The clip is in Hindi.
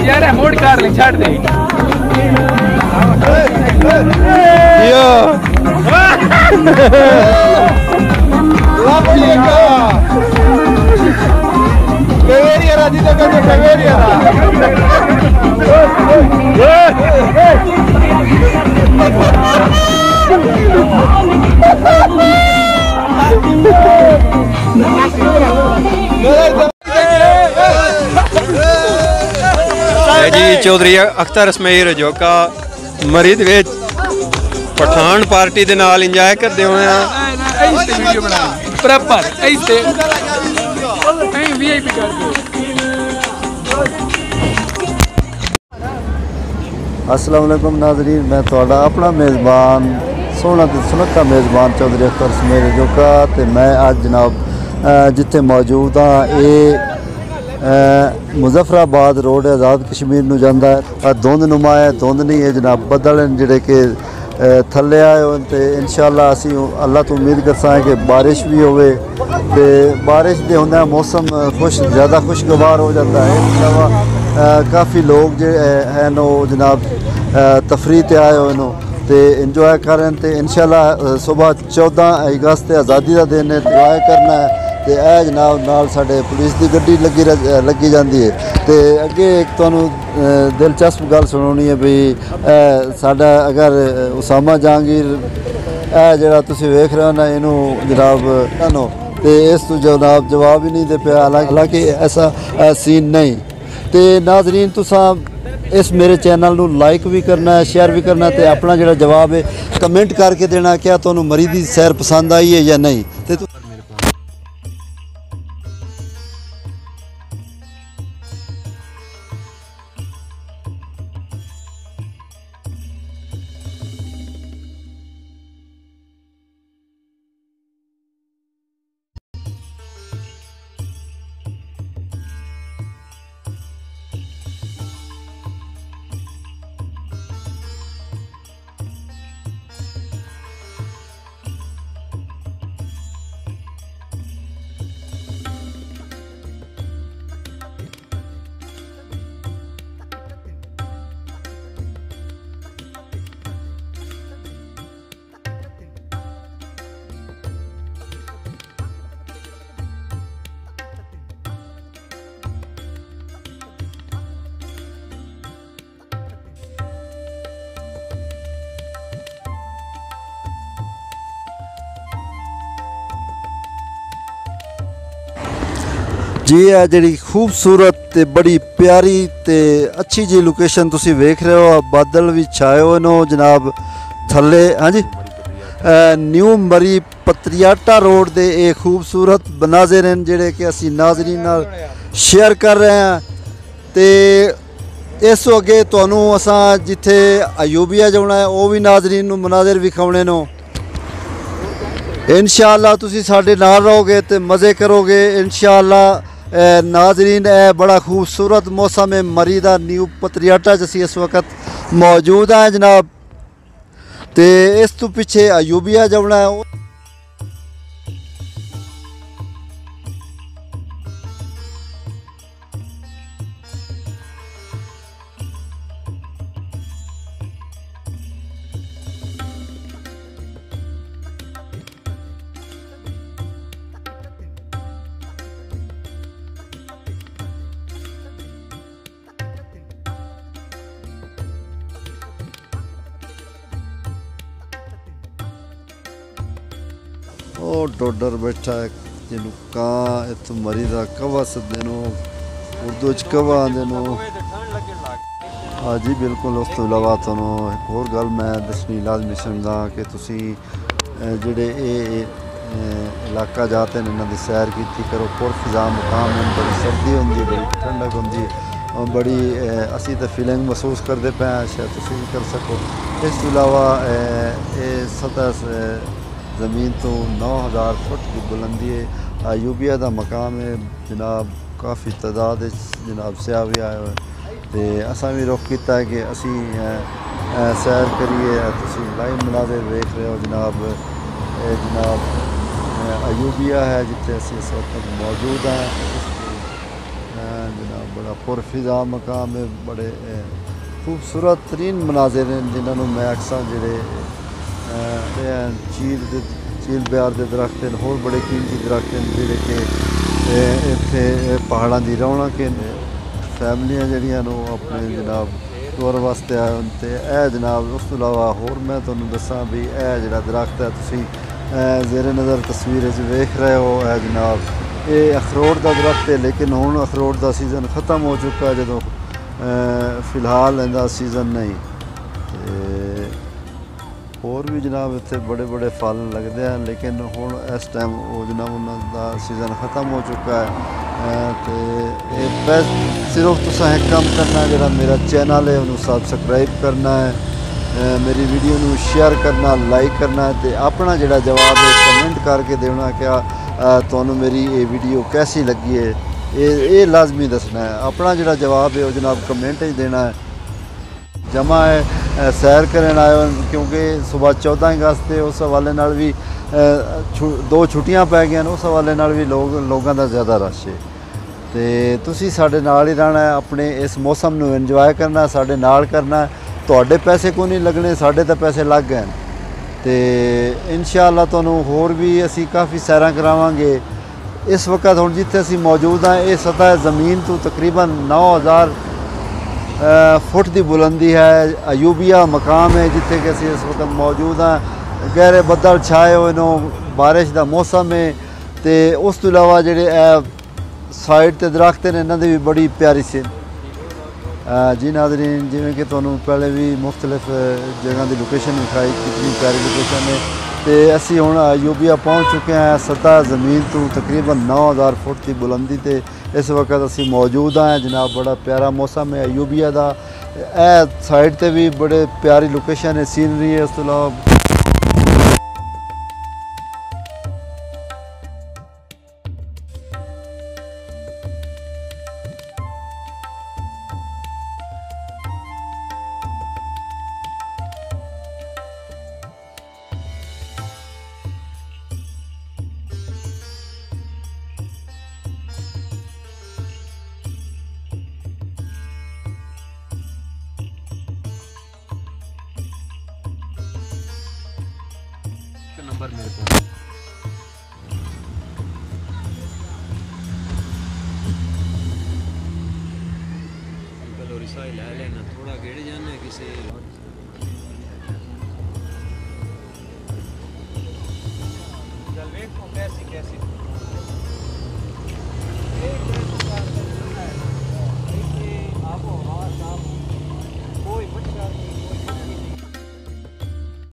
यार मोड़ कार ले छाड़ दे यो Peveria dito ka sa Peveria जी चौधरी अख्तर इसमाइल जोका मरीद विच पठान पार्टी दे नाल इंजॉय करदे होए आ वीडियो बना प्रॉपर ऐसे वीआईपी कर दो। अस्सलाम वालेकुम नाज़रीन, मैं थोड़ा अपना मेज़बान सोहना ते सुनक्खा मेज़बान चौधरी अख्तर इसमाइल जोका ते मैं आज जनाब जिथे मौजूद हाँ ये मुजफ्फराबाद रोड आज़ाद कश्मीर नूं जांदा है। धुंध नुमा है, धुंध नहीं है जनाब, बदल जिहड़े कि थले आए हो तो इंशाअल्लाह असी अल्लाह तो उम्मीद करसा है कि बारिश भी होवे ते बारिश दे होंदा मौसम ज़्यादा खुशगवार हो जाता है। इसके अलावा काफ़ी लोग जो हैं नो जनाब तफरी ते आए हो नो तो इंजॉय करें तो इंशाअल्लाह सुबह 14 अगस्त आज़ादी का दिन है, इंजॉय करना है। तो यह जनाब नाल साडे पुलिस की गड्डी लगी जाती है। तो अगे एक तुहानू दिलचस्प गल सुनानी है भी साडा अगर उसामा जहांगीर जरा तुसीं वेख रहे हो ना इनू जनाब नो तो इस तो जनाब जवाब ही नहीं दे पाया, हालांकि ऐसा सीन नहीं। तो नाजरीन तुसां इस मेरे चैनल नू लाइक भी करना है, शेयर भी करना है, तो अपना जो जवाब है कमेंट करके देना क्या तुहानू मरी दी सैर पसंद आई है या नहीं। तो जी है जी खूबसूरत ते बड़ी प्यारी ते अच्छी जी लोकेशन तुसी वेख रहे हो, बादल भी छाए हुए नो जनाब थले। हाँ जी न्यू मरी पत्रियाटा रोड दे ये खूबसूरत मनाज़िर हैं जेडे कि असी नाज़रीन नाल शेयर कर रहे हैं। तो इस अगे तुहानू असां जिथे अयूबिया जाना है वो भी नाज़रीन नू मनाज़िर विखाने नो। इंशाअल्लाह तुसी साडे नाल रहोगे तो मज़े करोगे इंशाअल्लाह। नाजरीन बड़ा खूबसूरत मौसम है मरी दा न्यू पत्रियाटा जैसी इस वक्त मौजूद है जनाब। तो इस तो पिछे अयूबिया जाना है। ओ डोडर बैठा है जिन्हों कां इत मरी का कवा सदे उर्दू कवा आते। हाँ जी बिल्कुल। उस तो इलावा तुहानू एक होर गल मैं दसनी लाजमी समझदा कि तुसी जेडे इलाका जाते हैं इन्हों की सैर की करो। पुरफिजा मुकाम है, बड़ी सर्दी होंगी, बड़ी ठंडक होंगी, बड़ी असी तो फीलिंग महसूस करते पे शायद तुसी भी कर सको। इस तो इलावा ये सतह ज़मीन तो 9000 फुट की बुलंदी है। अयूबिया का मकाम है जनाब, काफ़ी तादाद जनाब सयाह भी आए हुए। तो असा भी रुख किया है कि असी सैर करिए। तुसी लाइव मनाज़िर देख रहे हो जनाब। जनाब अयूबिया है जिथे असी इस वक्त मौजूद हैं। जनाब बड़ा पुरफिजा मकाम है, बड़े खूबसूरत तरीन मनाजिर हैं जिन्होंने मैं अक्सर जोड़े चील ब्यार के दरख्त हैं, होर बड़े कीमती दरख्त हैं जोड़े कि इत्थे पहाड़ों की रौनक है। फैमिलियां जड़ियां अपने जनाब टूर वास्ते आए होन ते जनाब उस तो इलावा होर मैं तुहानू दसां भी जिहड़ा दरख्त है तुसीं ज़ेरे नज़र तस्वीर वेख रहे हो जनाब ये अखरोट का दरख्त है, लेकिन हुण अखरोट का सीज़न ख़त्म हो चुका है, जो फिलहाल इहदा सीज़न नहीं। होर भी जनाब इत्थे बड़े बड़े फल लगते हैं, लेकिन हुण इस टाइम वो जनाब उन्होंने सीज़न ख़त्म हो चुका है। तो सिर्फ तुसां एक काम करना है, जो मेरा चैनल है उन्होंने सबसक्राइब करना है, मेरी वीडियो नू शेयर करना, लाइक करना है, तो अपना जोड़ा जवाब है कमेंट करके देना क्या तुहानू मेरी ये वीडियो कैसी लगी है, ये लाजमी दसना है। अपना जोड़ा जवाब है वो जनाब कमेंट ही देना है। जमा है सैर करन आए, क्योंकि सुबह 14 अगस्त है, उस हवाले नाल भी 2 छुट्टियां पै गई, उस हवाले नाल भी लोगों का ज़्यादा रश है। तो तुसी साडे नाल ही रहना है, अपने इस मौसम नू इंजॉय करना, साडे नाल करना। तुहाडे पैसे को नहीं लगने, साडे तो पैसे लग गए। तो इंशाअल्लाह तुहानू होर भी असी काफ़ी सैरां करावांगे। इस वक्त हुण जिथे असी मौजूद हाँ, ये सतह ज़मीन तो तकरीबन 9000 फुट की बुलंदी है। अयूबिया मकाम है जिथे कि असी इस वक्त मौजूद हाँ। गहरे बदल छाए हुए नो, बारिश का मौसम है। तो उस तो इलावा जोड़े साइड ते दरख्त ने इन्हों भी बड़ी प्यारी सी जी नाज़रीन, जिमें कि तुहानू पहले भी मुख्तलिफ जगह की लोकेशन दिखाई, कितनी प्यारी लोकेशन है। तो असी हुण अयूबिया पहुँच चुके हैं, सतह ज़मीन तो तकरीबन 9000 फुट की बुलंदी ते इस वक्त असी मौजूद हैं। जनाब बड़ा प्यारा मौसम है अयूबिया का। साइड ते भी बड़े प्यारी लोकेशन है, सीनरी है। उस तो इलावा नंबर मेरे को ले लेना, थोड़ा गिर जाना किसी